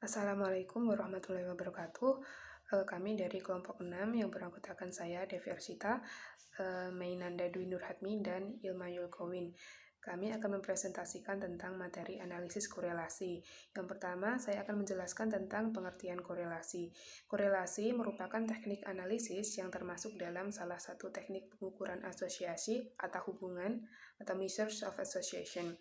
Assalamualaikum warahmatullahi wabarakatuh. Kami dari kelompok 6 yang beranggotakan saya, Devi Arsita, Mainanda Dwi Nurhatmi, dan Ilma Yulkowin. Kami akan mempresentasikan tentang materi analisis korelasi. Yang pertama, saya akan menjelaskan tentang pengertian korelasi. Korelasi merupakan teknik analisis yang termasuk dalam salah satu teknik pengukuran asosiasi atau hubungan atau measures of association.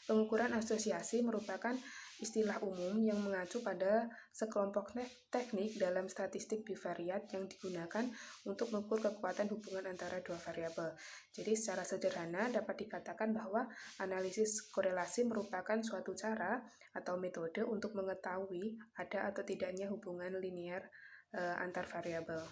Pengukuran asosiasi merupakan istilah umum yang mengacu pada sekelompok teknik dalam statistik bivariat yang digunakan untuk mengukur kekuatan hubungan antara dua variabel. Jadi secara sederhana dapat dikatakan bahwa analisis korelasi merupakan suatu cara atau metode untuk mengetahui ada atau tidaknya hubungan linear antar variabel.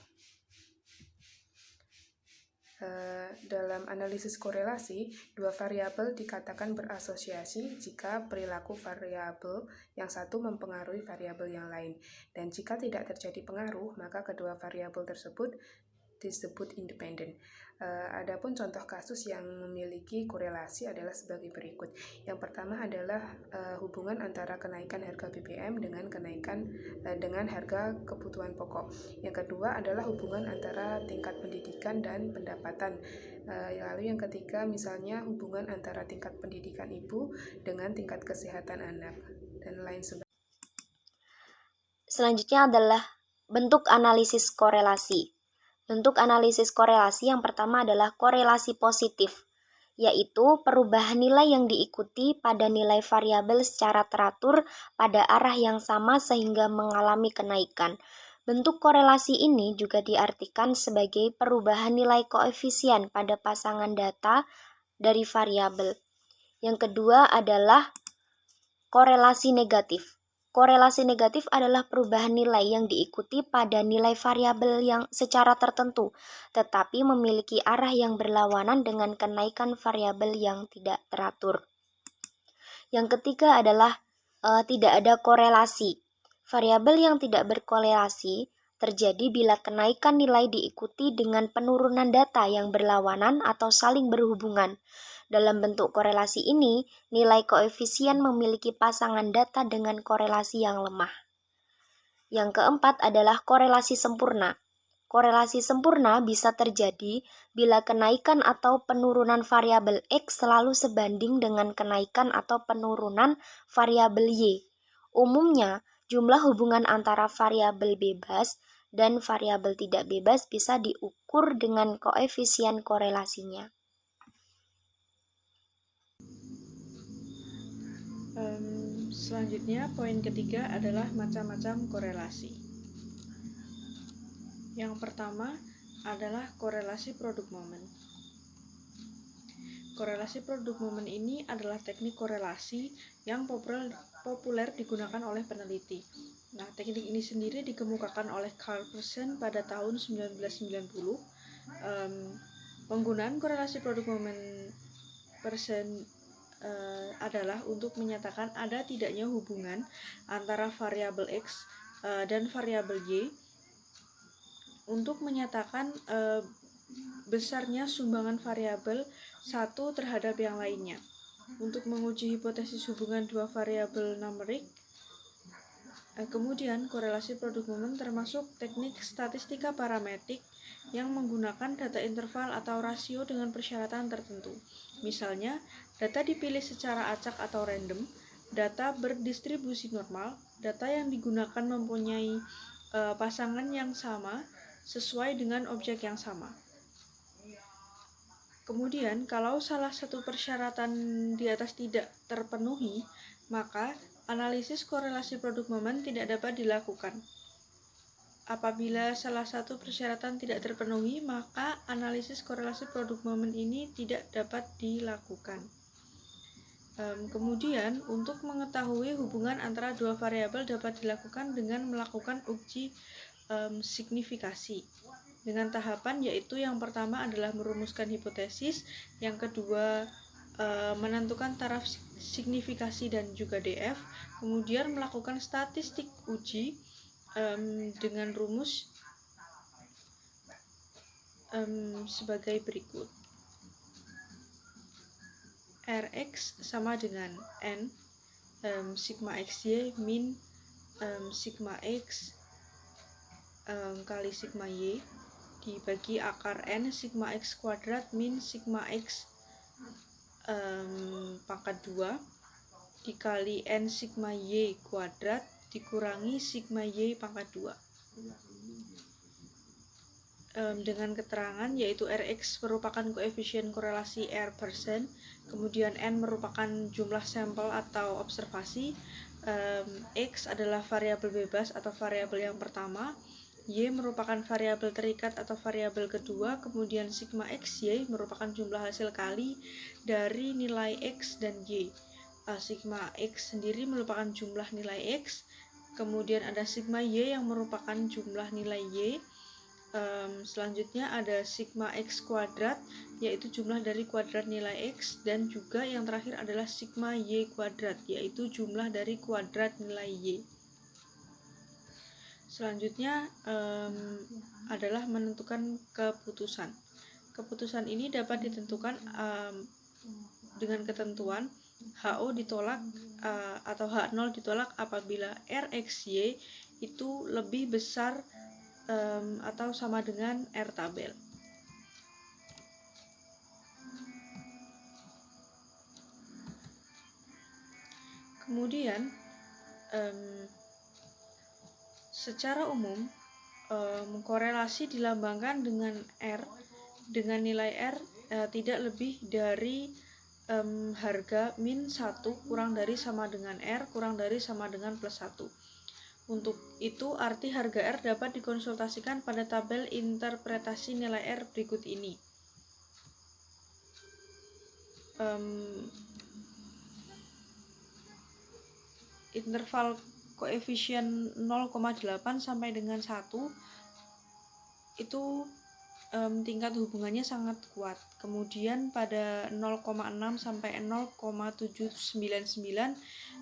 Dalam analisis korelasi, dua variabel dikatakan berasosiasi jika perilaku variabel yang satu mempengaruhi variabel yang lain. Dan jika tidak terjadi pengaruh, maka kedua variabel tersebut disebut independen. Adapun contoh kasus yang memiliki korelasi adalah sebagai berikut. Yang pertama adalah hubungan antara kenaikan harga BBM dengan dengan harga kebutuhan pokok. Yang kedua adalah hubungan antara tingkat pendidikan dan pendapatan. Lalu yang ketiga misalnya hubungan antara tingkat pendidikan ibu dengan tingkat kesehatan anak dan lain sebagainya. Selanjutnya adalah bentuk analisis korelasi. Bentuk analisis korelasi yang pertama adalah korelasi positif, yaitu perubahan nilai yang diikuti pada nilai variabel secara teratur pada arah yang sama sehingga mengalami kenaikan. Bentuk korelasi ini juga diartikan sebagai perubahan nilai koefisien pada pasangan data dari variabel. Yang kedua adalah korelasi negatif. Korelasi negatif adalah perubahan nilai yang diikuti pada nilai variabel yang secara tertentu, tetapi memiliki arah yang berlawanan dengan kenaikan variabel yang tidak teratur. Yang ketiga adalah tidak ada korelasi. Variabel yang tidak berkorelasi terjadi bila kenaikan nilai diikuti dengan penurunan data yang berlawanan atau saling berhubungan. Dalam bentuk korelasi ini, nilai koefisien memiliki pasangan data dengan korelasi yang lemah. Yang keempat adalah korelasi sempurna. Korelasi sempurna bisa terjadi bila kenaikan atau penurunan variabel X selalu sebanding dengan kenaikan atau penurunan variabel Y. Umumnya, jumlah hubungan antara variabel bebas dan variabel tidak bebas bisa diukur dengan koefisien korelasinya. Selanjutnya, poin ketiga adalah macam-macam korelasi. Yang pertama adalah korelasi produk momen. Korelasi produk momen ini adalah teknik korelasi yang populer digunakan oleh peneliti. Nah, teknik ini sendiri dikemukakan oleh Carl Pearson pada tahun 1990. Penggunaan korelasi produk momen Pearson adalah untuk menyatakan ada tidaknya hubungan antara variabel X dan variabel Y untuk menyatakan besarnya sumbangan variabel satu terhadap yang lainnya. Untuk menguji hipotesis hubungan dua variabel numerik, kemudian korelasi produk momen termasuk teknik statistika parametrik yang menggunakan data interval atau rasio dengan persyaratan tertentu. Misalnya, data dipilih secara acak atau random, data berdistribusi normal, data yang digunakan mempunyai pasangan yang sama sesuai dengan objek yang sama. Kemudian, kalau salah satu persyaratan di atas tidak terpenuhi, maka analisis korelasi produk momen tidak dapat dilakukan. Apabila salah satu persyaratan tidak terpenuhi, maka analisis korelasi produk momen ini tidak dapat dilakukan. Kemudian, untuk mengetahui hubungan antara dua variabel dapat dilakukan dengan melakukan uji signifikasi. Dengan tahapan yaitu yang pertama adalah merumuskan hipotesis, yang kedua menentukan taraf signifikasi dan juga DF, kemudian melakukan statistik uji dengan rumus sebagai berikut. Rx sama dengan N sigma xy min sigma X kali sigma Y dibagi akar N sigma X kuadrat min sigma X pangkat 2 dikali N sigma Y kuadrat dikurangi sigma Y pangkat 2 dengan keterangan yaitu Rx merupakan koefisien korelasi R%, kemudian N merupakan jumlah sampel atau observasi, X adalah variabel bebas atau variabel yang pertama, Y merupakan variabel terikat atau variabel kedua, kemudian sigma XY merupakan jumlah hasil kali dari nilai X dan Y. Sigma X sendiri merupakan jumlah nilai X, kemudian ada sigma Y yang merupakan jumlah nilai Y. Selanjutnya ada sigma X kuadrat, yaitu jumlah dari kuadrat nilai X, dan juga yang terakhir adalah sigma Y kuadrat, yaitu jumlah dari kuadrat nilai Y. Selanjutnya adalah menentukan keputusan. Keputusan ini dapat ditentukan dengan ketentuan HO ditolak atau H0 ditolak apabila RXY itu lebih besar atau sama dengan R tabel. Kemudian secara umum korelasi dilambangkan dengan R, dengan nilai R tidak lebih dari harga min 1 kurang dari sama dengan R kurang dari sama dengan plus 1. Untuk itu arti harga R dapat dikonsultasikan pada tabel interpretasi nilai R berikut ini. Interval koefisien 0,8 sampai dengan 1 itu tingkat hubungannya sangat kuat. Kemudian pada 0,6 sampai 0,799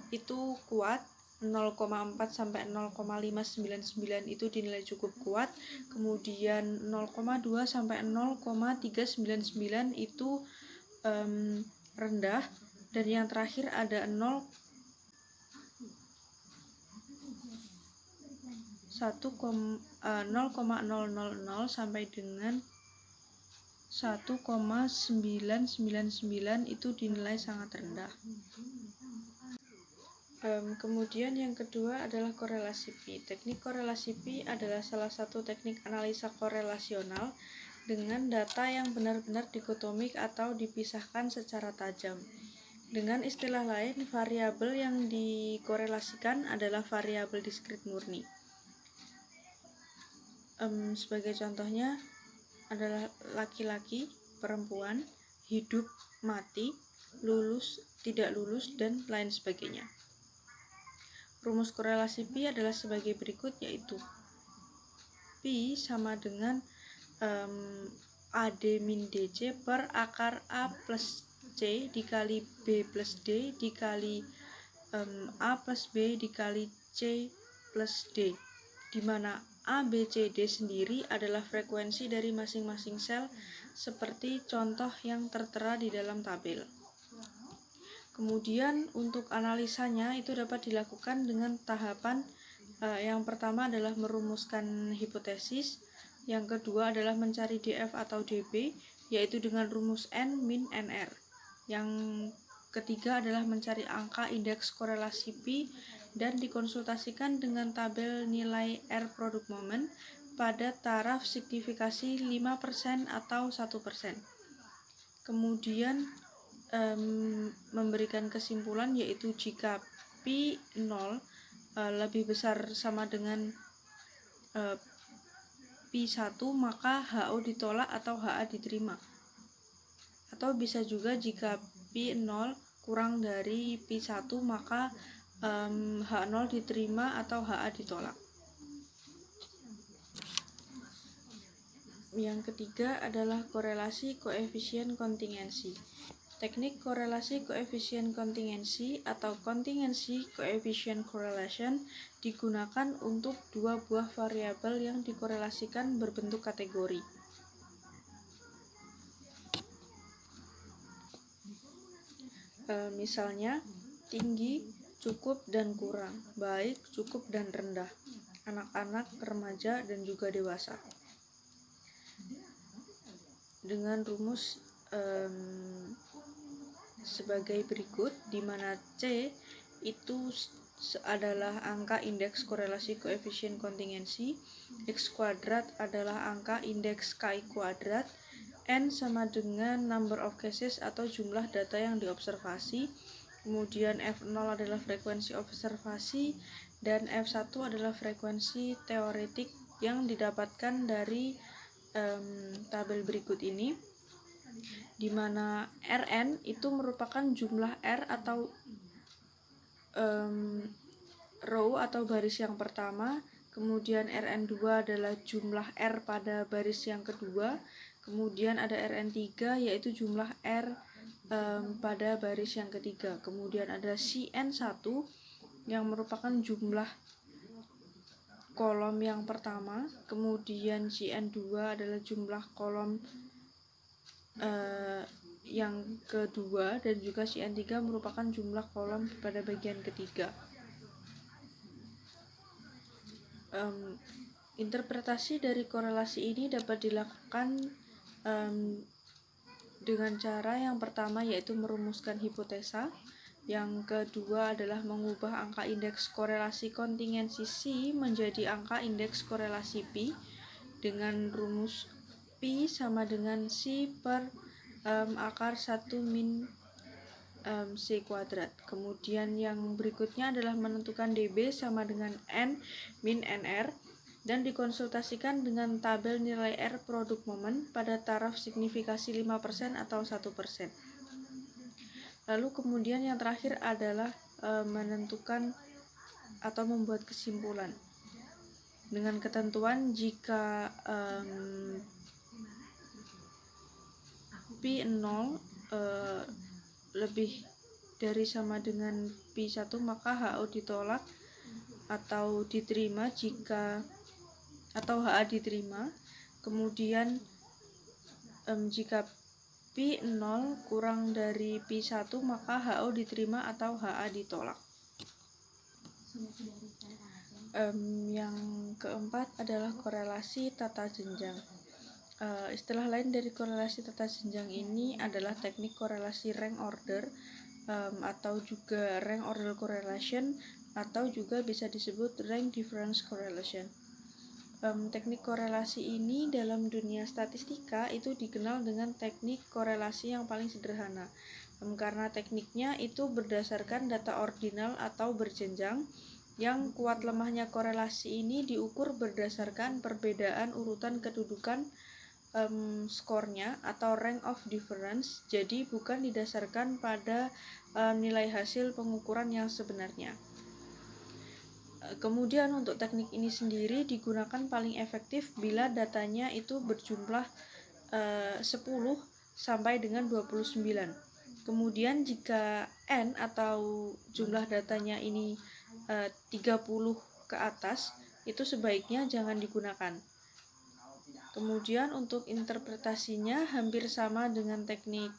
itu kuat, 0,4 sampai 0,599 itu dinilai cukup kuat, kemudian 0,2 sampai 0,399 itu rendah, dan yang terakhir ada 0,000 sampai dengan 1,999 itu dinilai sangat rendah. Kemudian yang kedua adalah korelasi Pi. Teknik korelasi Pi adalah salah satu teknik analisa korelasional dengan data yang benar-benar dikotomik atau dipisahkan secara tajam. Dengan istilah lain, variabel yang dikorelasikan adalah variabel diskrit murni. Sebagai contohnya adalah laki-laki, perempuan, hidup, mati, lulus, tidak lulus, dan lain sebagainya. Rumus korelasi Pi adalah sebagai berikut, yaitu Pi sama dengan AD min DC per akar A plus C dikali B plus D dikali A plus B dikali C plus D, di mana A, B, C, D sendiri adalah frekuensi dari masing-masing sel seperti contoh yang tertera di dalam tabel. Kemudian untuk analisanya itu dapat dilakukan dengan tahapan yang pertama adalah merumuskan hipotesis, yang kedua adalah mencari DF atau DB yaitu dengan rumus N min NR, yang ketiga adalah mencari angka indeks korelasi Pi dan dikonsultasikan dengan tabel nilai R produk momen pada taraf signifikasi 5% atau 1%. Kemudian memberikan kesimpulan yaitu jika Pi 0 lebih besar sama dengan Pi 1 maka HO ditolak atau HA diterima. Atau bisa juga jika Pi 0 kurang dari Pi 1 maka H0 diterima atau HA ditolak. Yang ketiga adalah korelasi koefisien kontingensi. Teknik korelasi koefisien kontingensi atau contingency coefficient correlation digunakan untuk dua buah variabel yang dikorelasikan berbentuk kategori. Misalnya tinggi cukup dan kurang, baik, cukup dan rendah, anak-anak, remaja, dan juga dewasa. Dengan rumus sebagai berikut, di mana C itu adalah angka indeks korelasi koefisien kontingensi, X kuadrat adalah angka indeks KI kuadrat, N sama dengan number of cases atau jumlah data yang diobservasi, kemudian F0 adalah frekuensi observasi, dan F1 adalah frekuensi teoretik yang didapatkan dari tabel berikut ini, di mana Rn itu merupakan jumlah R atau row atau baris yang pertama, kemudian Rn2 adalah jumlah R pada baris yang kedua, kemudian ada Rn3 yaitu jumlah R pada baris yang ketiga, kemudian ada Cn1 yang merupakan jumlah kolom yang pertama, kemudian Cn2 adalah jumlah kolom yang kedua, dan juga Cn3 merupakan jumlah kolom pada bagian ketiga. Interpretasi dari korelasi ini dapat dilakukan dengan cara yang pertama yaitu merumuskan hipotesa, yang kedua adalah mengubah angka indeks korelasi kontingensi C menjadi angka indeks korelasi P dengan rumus P sama dengan C per akar 1 min C kuadrat. Kemudian yang berikutnya adalah menentukan dB sama dengan N min NR dan dikonsultasikan dengan tabel nilai R produk momen pada taraf signifikasi 5% atau 1%. Lalu kemudian yang terakhir adalah menentukan atau membuat kesimpulan dengan ketentuan jika P0 lebih dari sama dengan P1 maka HO ditolak atau diterima HA diterima. Kemudian jika P0 kurang dari P1 maka HO diterima atau HA ditolak. Yang keempat adalah korelasi tata jenjang. Istilah lain dari korelasi tata jenjang ini adalah teknik korelasi rank order atau juga rank order correlation atau juga bisa disebut rank difference correlation. Teknik korelasi ini dalam dunia statistika itu dikenal dengan teknik korelasi yang paling sederhana, karena tekniknya itu berdasarkan data ordinal atau berjenjang. Yang kuat lemahnya korelasi ini diukur berdasarkan perbedaan urutan kedudukan skornya atau rank of difference, jadi bukan didasarkan pada nilai hasil pengukuran yang sebenarnya. Kemudian untuk teknik ini sendiri digunakan paling efektif bila datanya itu berjumlah 10 sampai dengan 29. Kemudian jika N atau jumlah datanya ini 30 ke atas, itu sebaiknya jangan digunakan. Kemudian untuk interpretasinya hampir sama dengan teknik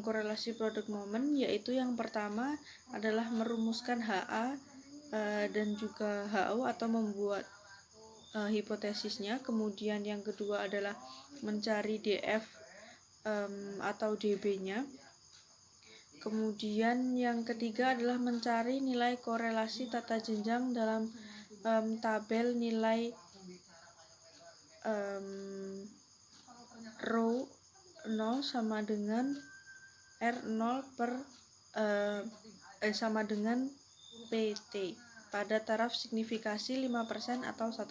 korelasi produk momen, yaitu yang pertama adalah merumuskan HA dan juga HO atau membuat hipotesisnya. Kemudian yang kedua adalah mencari DF atau DB-nya. Kemudian yang ketiga adalah mencari nilai korelasi tata jenjang dalam tabel nilai rho 0 sama dengan R0 per sama dengan PT pada taraf signifikasi 5% atau 1%.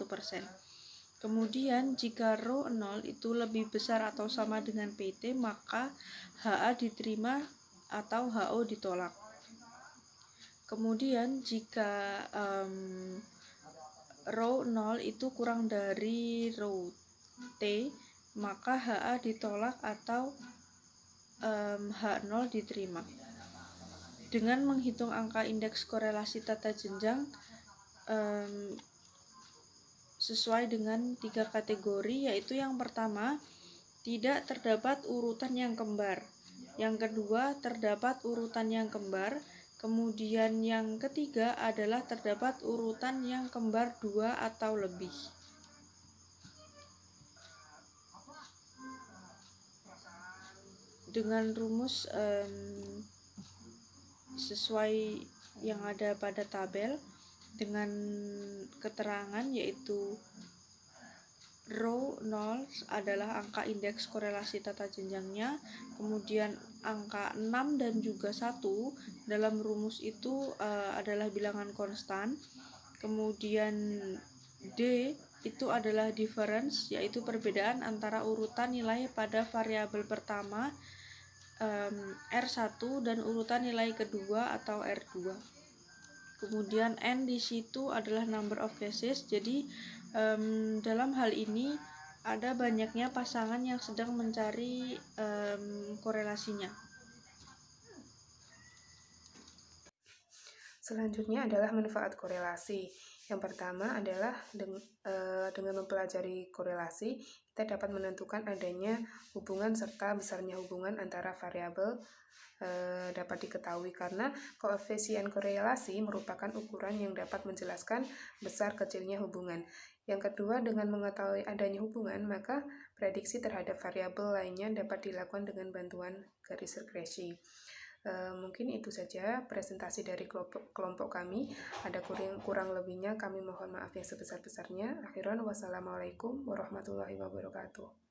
Kemudian jika rho 0 itu lebih besar atau sama dengan PT, maka HA diterima atau HO ditolak. Kemudian jika rho 0 itu kurang dari rho T, maka HA ditolak atau H0 diterima. Dengan menghitung angka indeks korelasi tata jenjang sesuai dengan 3 kategori, yaitu yang pertama, tidak terdapat urutan yang kembar. Yang kedua, terdapat urutan yang kembar. Kemudian yang ketiga adalah terdapat urutan yang kembar 2 atau lebih. Dengan rumus sesuai yang ada pada tabel dengan keterangan yaitu row 0 adalah angka indeks korelasi tata jenjangnya, kemudian angka 6 dan juga 1 dalam rumus itu adalah bilangan konstan, kemudian D itu adalah difference, yaitu perbedaan antara urutan nilai pada variabel pertama R1 dan urutan nilai kedua atau R2. Kemudian N di situ adalah number of cases, jadi dalam hal ini ada banyaknya pasangan yang sedang mencari korelasinya. Selanjutnya adalah manfaat korelasi. Yang pertama adalah dengan mempelajari korelasi, kita dapat menentukan adanya hubungan serta besarnya hubungan antara variabel dapat diketahui karena koefisien korelasi merupakan ukuran yang dapat menjelaskan besar kecilnya hubungan. Yang kedua, dengan mengetahui adanya hubungan, maka prediksi terhadap variabel lainnya dapat dilakukan dengan bantuan garis regresi. Mungkin itu saja presentasi dari kelompok kami. Ada kurang lebihnya kami mohon maaf yang sebesar-besarnya. Akhiran wassalamualaikum warahmatullahi wabarakatuh.